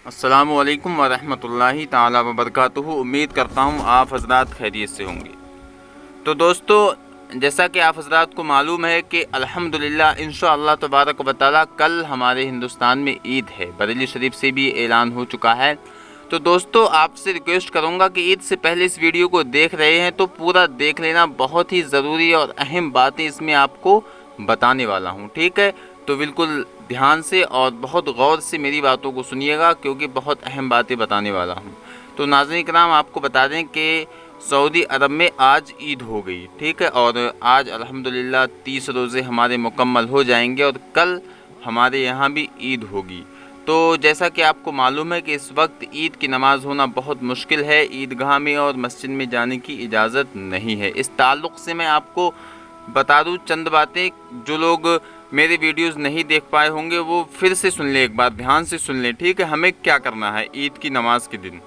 अस्सलामु अलैकुम वरहमतुल्लाहि ताला वबरकातुहू। उम्मीद करता हूँ आप हज़रात खैरियत से होंगे। तो दोस्तों, जैसा कि आप हज़रात को मालूम है कि अल्हम्दुलिल्लाह इंशाअल्लाह तबारक व तआला कल हमारे हिंदुस्तान में ईद है। बरेली शरीफ से भी ऐलान हो चुका है। तो दोस्तों, आपसे रिक्वेस्ट करूँगा कि ईद से पहले इस वीडियो को देख रहे हैं तो पूरा देख लेना। बहुत ही ज़रूरी और अहम बातें इसमें आपको बताने वाला हूँ, ठीक है। तो बिल्कुल ध्यान से और बहुत गौर से मेरी बातों को सुनिएगा, क्योंकि बहुत अहम बातें बताने वाला हूँ। तो नाज़रीन किराम, आपको बता दें कि सऊदी अरब में आज ईद हो गई, ठीक है। और आज अल्हम्दुलिल्लाह 30 रोज़े हमारे मुकम्मल हो जाएंगे और कल हमारे यहाँ भी ईद होगी। तो जैसा कि आपको मालूम है कि इस वक्त ईद की नमाज़ होना बहुत मुश्किल है। ईदगाह में और मस्जिद में जाने की इजाज़त नहीं है। इस ताल्लुक़ से मैं आपको बता दूँ चंद बातें। जो लोग मेरे वीडियोस नहीं देख पाए होंगे वो फिर से सुन लें, एक बार ध्यान से सुन लें, ठीक है। हमें क्या करना है ईद की नमाज के दिन।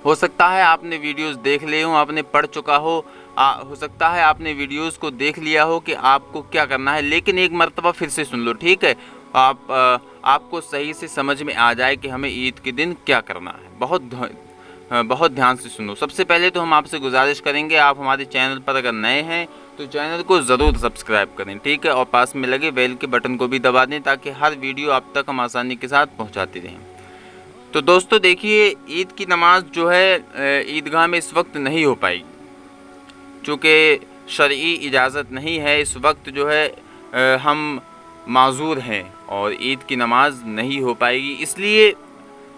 हो सकता है आपने वीडियोस देख लिए हों, आपने पढ़ चुका हो सकता है आपने वीडियोस को देख लिया हो कि आपको क्या करना है, लेकिन एक मर्तबा फिर से सुन लो, ठीक है। आपको सही से समझ में आ जाए कि हमें ईद के दिन क्या करना है। बहुत ध्यान से सुनो। सबसे पहले तो हम आपसे गुजारिश करेंगे, आप हमारे चैनल पर अगर नए हैं तो चैनल को ज़रूर सब्सक्राइब करें, ठीक है। और पास में लगे बेल के बटन को भी दबा दें ताकि हर वीडियो आप तक हम आसानी के साथ पहुंचाते रहें। तो दोस्तों देखिए, ईद की नमाज जो है ईदगाह में इस वक्त नहीं हो पाएगी, चूँकि शरई इजाज़त नहीं है। इस वक्त जो है हम माजूर हैं और ईद की नमाज नहीं हो पाएगी। इसलिए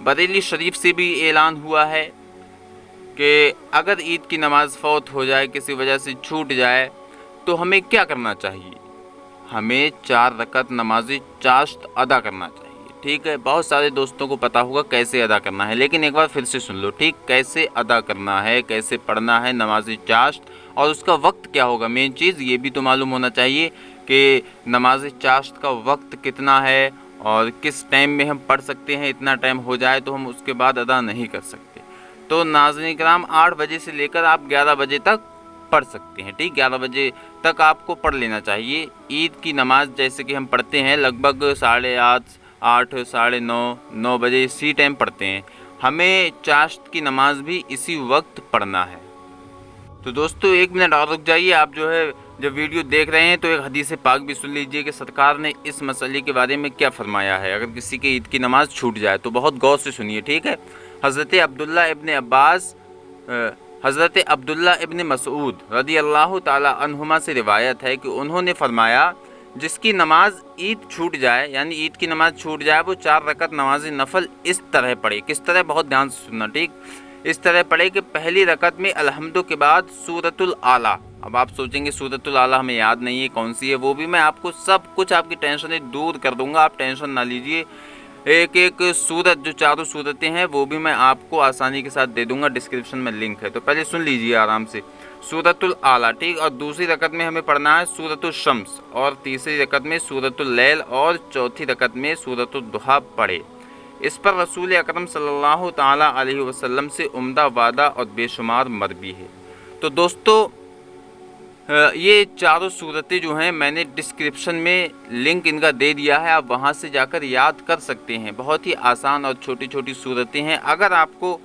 बरेली शरीफ से भी ऐलान हुआ है कि अगर ईद की नमाज़ फ़ौत हो जाए, किसी वजह से छूट जाए, तो हमें क्या करना चाहिए। हमें 4 रकात नमाज चाश्त अदा करना चाहिए, ठीक है। बहुत सारे दोस्तों को पता होगा कैसे अदा करना है, लेकिन एक बार फिर से सुन लो, ठीक। कैसे अदा करना है, कैसे पढ़ना है नमाज चाश्त, और उसका वक्त क्या होगा। मेन चीज़ ये भी तो मालूम होना चाहिए कि नमाज चाश्त का वक्त कितना है और किस टाइम में हम पढ़ सकते हैं। इतना टाइम हो जाए तो हम उसके बाद अदा नहीं कर सकते। तो नाज़रीन किराम, 8 बजे से लेकर आप 11 बजे तक पढ़ सकते हैं, ठीक। 11 बजे तक आपको पढ़ लेना चाहिए। ईद की नमाज जैसे कि हम पढ़ते हैं लगभग 8:30, 8, 9:30, 9 बजे इसी टाइम पढ़ते हैं। हमें चाश्त की नमाज भी इसी वक्त पढ़ना है। तो दोस्तों 1 मिनट और रुक जाइए। आप जो है जब वीडियो देख रहे हैं तो एक हदीस पाक भी सुन लीजिए कि सरकार ने इस मसले के बारे में क्या फरमाया है अगर किसी के ईद की नमाज छूट जाए। तो बहुत गौर से सुनिए, ठीक है। हज़रत अब्दुल्ला इब्न मसूद रदी अल्लाह ताला अन्हुमा से रिवायत है कि उन्होंने फरमाया, जिसकी नमाज ईद छूट जाए, यानी ईद की नमाज छूट जाए, वो 4 रकात नमाज नफल इस तरह पढ़े। किस तरह, बहुत ध्यान से सुनना, ठीक। इस तरह पढ़े कि पहली रकात में अल्हम्दु के बाद सूरतुल आला। अब आप सोचेंगे सूरतुल आला हमें याद नहीं है कौन सी है, वो भी मैं आपको सब कुछ आपकी टेंशनें दूर कर दूंगा, आप टेंशन ना लीजिए। एक एक सूरत, जो 4 सूरतें हैं, वो भी मैं आपको आसानी के साथ दे दूंगा, डिस्क्रिप्शन में लिंक है। तो पहले सुन लीजिए आराम से, सूरतुल आला, ठीक। और दूसरी रकत में हमें पढ़ना है सूरतुल शम्स, और तीसरी रकत में सूरतुल लैल, और चौथी रकत में सूरतुल दुहा पढ़े। इस पर रसूल अकरम सल्लल्लाहु ताला अलैहि वसल्लम से उम्दा वादा और बेशुमार मरवी है। तो दोस्तों ये 4 सूरतें जो हैं मैंने डिस्क्रिप्शन में लिंक इनका दे दिया है, आप वहां से जाकर याद कर सकते हैं। बहुत ही आसान और छोटी छोटी सूरतें हैं। अगर आपको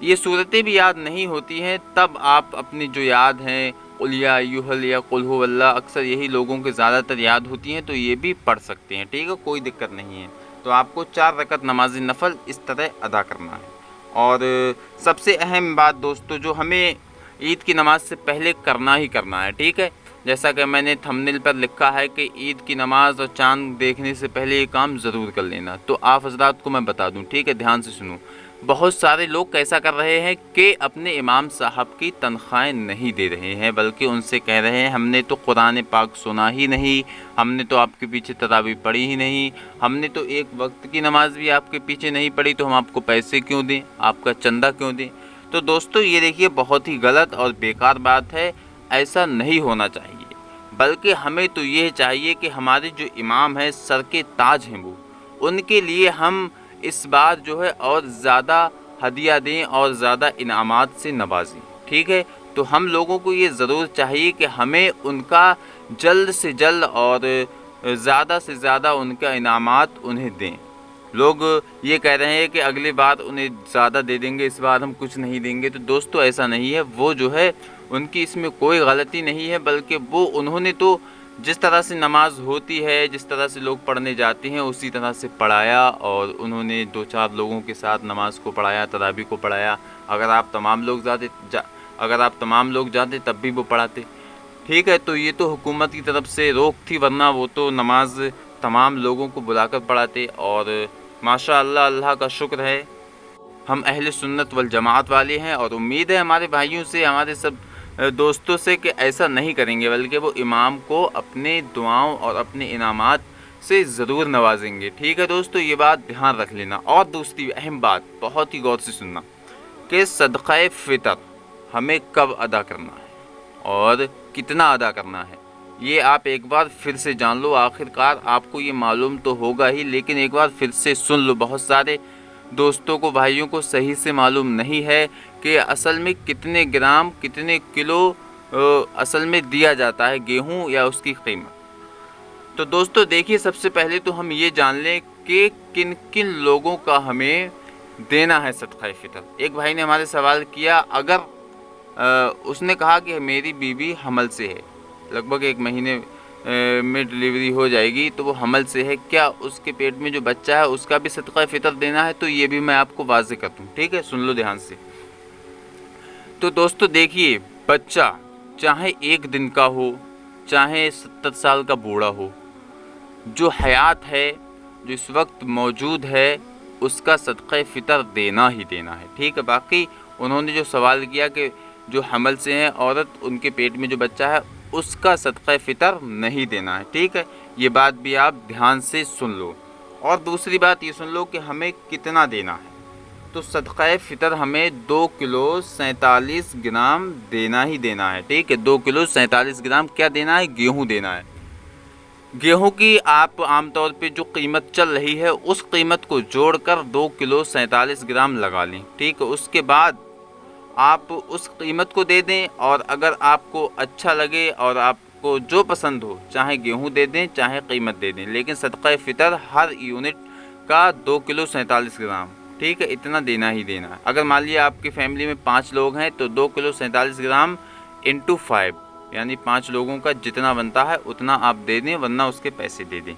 ये सूरतें भी याद नहीं होती हैं तब आप अपनी जो याद हैं कुल या अय्युहल या कुल हु अल्लाह, अक्सर यही लोगों के ज़्यादातर याद होती हैं, तो ये भी पढ़ सकते हैं, ठीक है, कोई दिक्कत नहीं है। तो आपको 4 रकात नमाज नफल इस तरह अदा करना है। और सबसे अहम बात दोस्तों, जो हमें ईद की नमाज से पहले करना ही करना है, ठीक है। जैसा कि मैंने थंबनेल पर लिखा है कि ईद की नमाज और चांद देखने से पहले ये काम ज़रूर कर लेना। तो आप हज़रात को मैं बता दूं, ठीक है, ध्यान से सुनो। बहुत सारे लोग कैसा कर रहे हैं कि अपने इमाम साहब की तनख्वाहें नहीं दे रहे हैं, बल्कि उनसे कह रहे हैं हमने तो कुरान पाक सुना ही नहीं, हमने तो आपके पीछे तरावी पढ़ी ही नहीं, हमने तो एक वक्त की नमाज भी आपके पीछे नहीं पढ़ी, तो हम आपको पैसे क्यों दें, आपका चंदा क्यों दें। तो दोस्तों ये देखिए, बहुत ही गलत और बेकार बात है। ऐसा नहीं होना चाहिए, बल्कि हमें तो ये चाहिए कि हमारे जो इमाम हैं, सर के ताज हैं, वो उनके लिए हम इस बार जो है और ज़्यादा हदिया दें और ज़्यादा इनामात से नवाजें, ठीक है। तो हम लोगों को ये ज़रूर चाहिए कि हमें उनका जल्द से जल्द और ज़्यादा से ज़्यादा उनका इनामात उन्हें दें। لوگ یہ کہہ رہے ہیں کہ اگلی بار انہیں زیادہ دے دیں گے، اس بار ہم کچھ نہیں دیں گے۔ تو دوستو ایسا نہیں ہے، وہ جو ہے ان کی اس میں کوئی غلطی نہیں ہے، بلکہ وہ انہوں نے تو جس طرح سے نماز ہوتی ہے، جس طرح سے لوگ پڑھنے جاتے ہیں اسی طرح سے پڑھایا، اور انہوں نے 2-4 لوگوں کے ساتھ نماز کو پڑھایا، تراویح کو پڑھایا۔ اگر آپ تمام لوگ جاتے تب بھی وہ پڑھاتے، ٹھیک ہے۔ تو یہ تو حکومت کی طرف سے روک تھی، ورنہ وہ تو نماز تمام لوگوں کو بلا کر پڑھاتے۔ اور ماشاء اللہ، اللہ کا شکر ہے ہم اہل سنت والجماعت والے ہیں، اور امید ہے ہمارے بھائیوں سے، ہمارے سب دوستوں سے کہ ایسا نہیں کریں گے، بلکہ وہ امام کو اپنے دعاؤں اور اپنے انعامات سے ضرور نوازیں گے، ٹھیک ہے دوستو، یہ بات دھیان رکھ لینا۔ اور دوسری اہم بات بہت ہی غور سے سننا کہ صدقہ فطر ہمیں کب ادا کرنا ہے اور کتنا ادا کرنا ہے، یہ آپ ایک بار پھر سے جان لو۔ آخرکار آپ کو یہ معلوم تو ہوگا ہی، لیکن ایک بار پھر سے سن لو۔ بہت سارے دوستوں کو، بھائیوں کو صحیح سے معلوم نہیں ہے کہ اصل میں کتنے گرام، کتنے کلو اصل میں دیا جاتا ہے گیہوں یا اس کی قیمت۔ تو دوستو دیکھیے، سب سے پہلے تو ہم یہ جان لیں کہ کن کن لوگوں کا ہمیں دینا ہے صدقہ فطر۔ ایک بھائی نے ہمارے سوال کیا، اگر اس نے کہا کہ میری بیوی حمل سے ہے، لگ بھگ 1 مہینے میں ڈلیوری ہو جائے گی، تو وہ حمل سے ہے، کیا اس کے پیٹ میں جو بچہ ہے اس کا بھی صدقہ فطر دینا ہے؟ تو یہ بھی میں آپ کو واضح کر دوں، ٹھیک ہے، سن لو دھیان سے۔ تو دوستو دیکھیے، بچہ چاہے 1 دن کا ہو، چاہے 70 سال کا بوڑھا ہو، جو حیات ہے، جو اس وقت موجود ہے، اس کا صدقہ فطر دینا ہی دینا ہے، ٹھیک ہے۔ باقی انہوں نے جو سوال کیا کہ جو حمل سے ہیں عورت، ان کے پیٹ میں جو بچہ ہے اس کا صدقہ فطر نہیں دینا ہے، ٹھیک ہے، یہ بات بھی آپ دھیان سے سن لو۔ اور دوسری بات یہ سن لو کہ ہمیں کتنا دینا ہے۔ تو صدقہ فطر ہمیں 2 کلو 47 گرام دینا ہی دینا ہے، ٹھیک ہے، 2 کلو 47 گرام کیا دینا ہے؟ گیہوں دینا ہے۔ گیہوں کی آپ عام طور پہ جو قیمت چل رہی ہے اس قیمت کو جوڑ کر 2 کلو 47 گرام لگا لیں، ٹھیک ہے۔ اس کے بعد آپ اس قیمت کو دے دیں، اور اگر آپ کو اچھا لگے اور آپ کو جو پسند ہو، چاہے گیہوں دے دیں چاہے قیمت دے دیں، لیکن صدقہ فطر ہر یونٹ کا 2 کلو 47 گرام، ٹھیک ہے، اتنا دینا ہی دینا ہے۔ اگر مان لیے آپ کی فیملی میں 5 لوگ ہیں تو 2 کلو 47 گرام انٹو 5، یعنی 5 لوگوں کا جتنا بنتا ہے اتنا آپ دے دیں، ورنہ اس کے پیسے دے دیں۔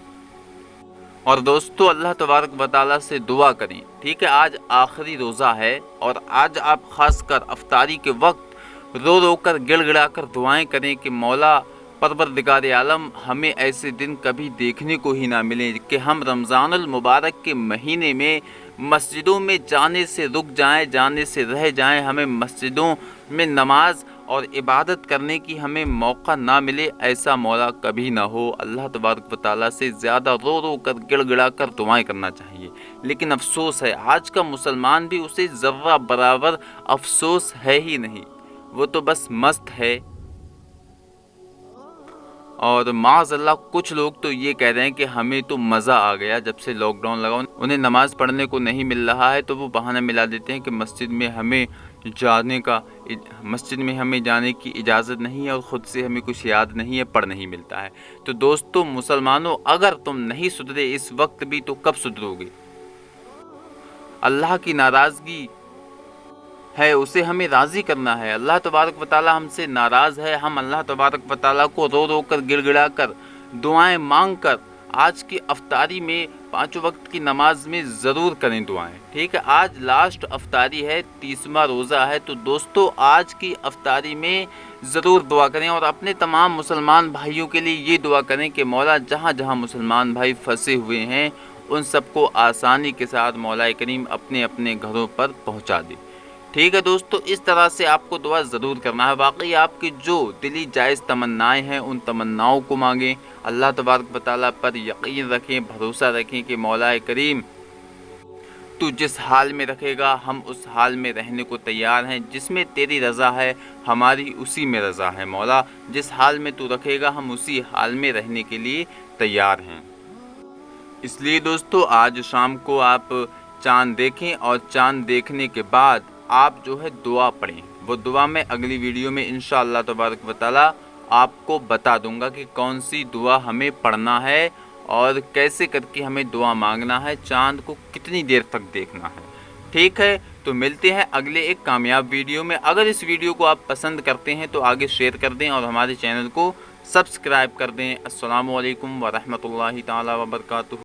اور دوستو اللہ تبارک و تعالیٰ سے دعا کریں، ٹھیک ہے، آج آخری روزہ ہے، اور آج آپ خاص کر افطاری کے وقت رو رو کر گڑ گڑا کر دعائیں کریں کہ مولا پروردگار عالم ہمیں ایسے دن کبھی دیکھنے کو ہی نہ ملیں کہ ہم رمضان المبارک کے مہینے میں مسجدوں میں جانے سے رک جائیں، جانے سے رہ جائیں، ہمیں مسجدوں میں نماز اور عبادت کرنے کی ہمیں موقع نہ ملے، ایسا مولا کبھی نہ ہو۔ اللہ تبارک و تعالیٰ سے زیادہ رو رو کر گڑ گڑا کر دعائیں کرنا چاہیے، لیکن افسوس ہے آج کا مسلمان بھی اسے ذرہ برابر افسوس ہے ہی نہیں، وہ تو بس مست ہے۔ اور معاذ اللہ کچھ لوگ تو یہ کہہ رہے ہیں کہ ہمیں تو مزہ آ گیا جب سے لاک ڈاؤن لگا، انہیں نماز پڑھنے کو نہیں مل رہا ہے تو وہ بہانہ ملا دیتے ہیں کہ مسجد میں ہمیں جانے کی اجازت نہیں ہے، اور خود سے ہمیں کچھ یاد نہیں ہے، پڑھ نہیں ملتا ہے۔ تو دوستو مسلمانوں، اگر تم نہیں سدھرے اس وقت بھی تو کب سدھرو گے؟ اللہ کی ناراضگی ہے، اسے ہمیں راضی کرنا ہے۔ اللہ تبارک و تعالیٰ ہم سے ناراض ہے، ہم اللہ تبارک و تعالیٰ کو رو رو کر گڑ گڑا کر دعائیں مانگ کر آج کی افطاری میں 5 وقت کی نماز میں ضرور کریں دعائیں، ٹھیک ہے۔ آج لاسٹ افطاری ہے، 30واں روزہ ہے، تو دوستو آج کی افطاری میں ضرور دعا کریں، اور اپنے تمام مسلمان بھائیوں کے لیے یہ دعا کریں کہ مولا جہاں جہاں مسلمان بھائی پھنسے ہوئے ہیں ان سب کو آسانی کے ساتھ مولا کریم اپنے اپنے گھروں پر پہنچا دے، ٹھیک ہے دوستو۔ اس طرح سے آپ کو دعا ضرور کرنا ہے۔ باقی آپ کی جو دلی جائز تمنائیں ہیں ان تمناؤں کو مانگیں، اللہ تبارک و تعالیٰ پر یقین رکھیں، بھروسہ رکھیں کہ مولا کریم تو جس حال میں رکھے گا ہم اس حال میں رہنے کو تیار ہیں، جس میں تیری رضا ہے ہماری اسی میں رضا ہے مولا، جس حال میں تو رکھے گا ہم اسی حال میں رہنے کے لیے تیار ہیں۔ اس لیے دوستو آج شام کو آپ چاند دیکھیں، اور چاند دیکھنے کے بعد آپ جو ہے دعا پڑھیں، وہ دعا میں اگلی ویڈیو میں انشاءاللہ تبارک و تعالیٰ آپ کو بتا دوں گا کہ کون سی دعا ہمیں پڑھنا ہے اور کیسے کر کے ہمیں دعا مانگنا ہے، چاند کو کتنی دیر تک دیکھنا ہے۔ ٹھیک ہے، تو ملتے ہیں اگلے ایک کامیاب ویڈیو میں۔ اگر اس ویڈیو کو آپ پسند کرتے ہیں تو آگے شیئر کر دیں اور ہمارے چینل کو سبسکرائب کر دیں۔ السلام علیکم ورحمۃ اللہ تعالیٰ وبرکاتہ۔